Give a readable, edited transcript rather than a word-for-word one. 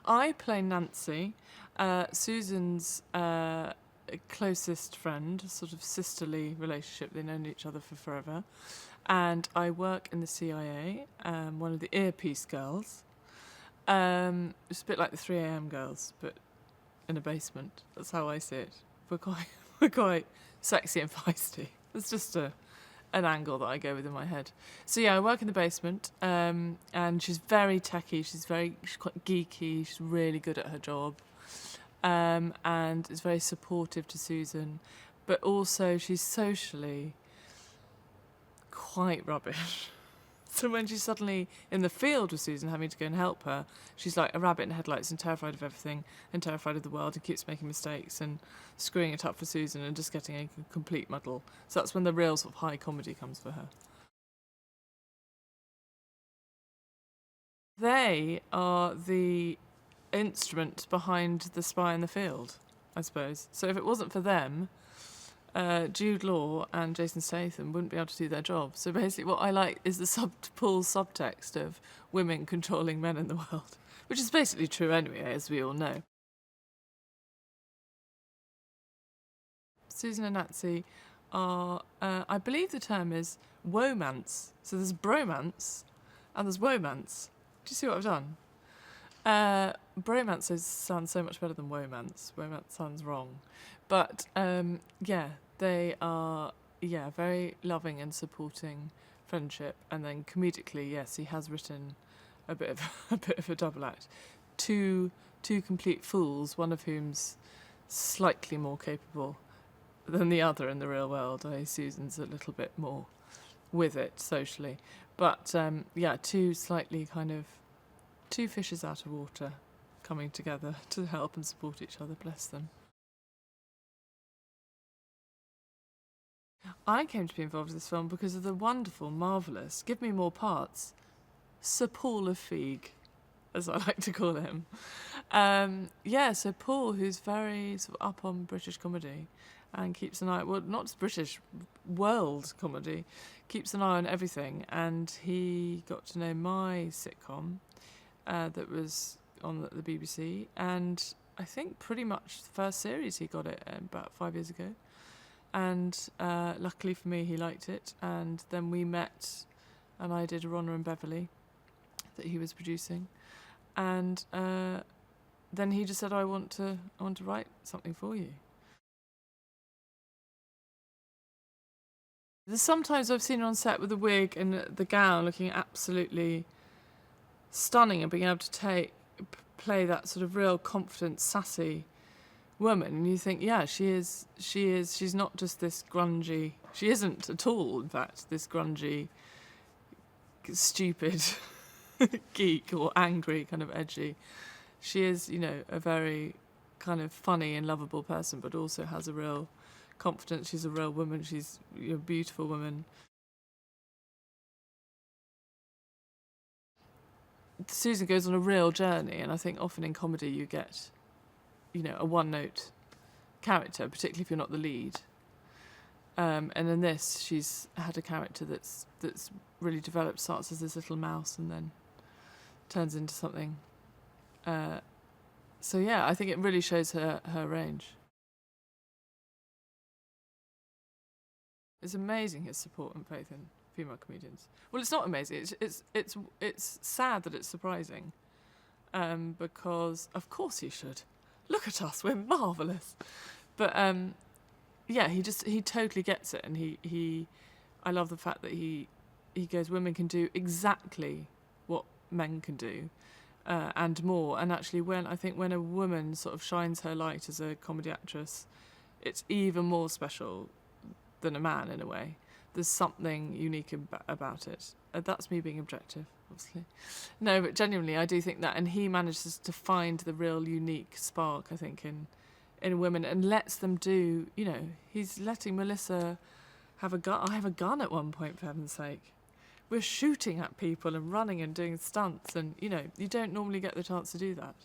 I play Nancy, Susan's closest friend, sort of sisterly relationship. They've known each other for forever. And I work in the CIA, one of the earpiece girls. It's a bit like the 3am girls, but in a basement. That's how I see it. We're quite sexy and feisty. It's just an angle that I go with in my head. So yeah, I work in the basement, and she's very techie. She's quite geeky. She's really good at her job, and is very supportive to Susan, but also she's socially quite rubbish. So when she's suddenly in the field with Susan, having to go and help her, she's like a rabbit in headlights and terrified of everything and terrified of the world and keeps making mistakes and screwing it up for Susan and just getting a complete muddle. So that's when the real sort of high comedy comes for her. They are the instrument behind The Spy in the Field, I suppose. So if it wasn't for them, Jude Law and Jason Statham wouldn't be able to do their job. So basically what I like is the Paul's subtext of women controlling men in the world, which is basically true anyway, as we all know. Susan and Nancy are, I believe the term is womance. So there's bromance and there's womance. Do you see what I've done? Bromance sounds so much better than womance. Womance sounds wrong. But yeah, they are very loving and supporting friendship. And then comedically, yes, he has written a bit of a double act. Two complete fools, one of whom's slightly more capable than the other in the real world. Susan's a little bit more with it socially. But two slightly kind of two fishes out of water coming together to help and support each other, bless them. I came to be involved in this film because of the wonderful, marvellous, give me more parts, Sir Paul of Feig, as I like to call him. So Paul, who's very sort of up on British comedy and keeps an eye, well, not just British, world comedy, keeps an eye on everything, and he got to know my sitcom that was on the BBC, and I think pretty much the first series he got it about 5 years ago, and luckily for me he liked it, and then we met and I did Ronna and Beverly that he was producing, and then he just said, I want to write something for you. There's sometimes I've seen her on set with the wig and the gown looking absolutely stunning and being able to play that sort of real confident, sassy woman, and you think, yeah, she's not just this grungy, she isn't at all, in fact, this grungy, stupid geek or angry, kind of edgy. She is, a very kind of funny and lovable person, but also has a real confidence. She's a real woman. She's a beautiful woman. Susan goes on a real journey, and I think often in comedy you get, a one-note character, particularly if you're not the lead. And in this, she's had a character that's really developed, starts as this little mouse and then turns into something. I think it really shows her range. It's amazing his support and faith in female comedians. Well, it's not amazing. It's sad that it's surprising, because of course he should. Look at us, we're marvellous. But he totally gets it, and I love the fact that he goes, women can do exactly what men can do, and more. And actually, when a woman sort of shines her light as a comedy actress, it's even more special than a man in a way. There's something unique about it. That's me being objective, obviously. No, but genuinely, I do think that, and he manages to find the real unique spark, I think, in women, and lets them do. He's letting Melissa have a gun. I have a gun at one point, for heaven's sake. We're shooting at people and running and doing stunts, and you don't normally get the chance to do that.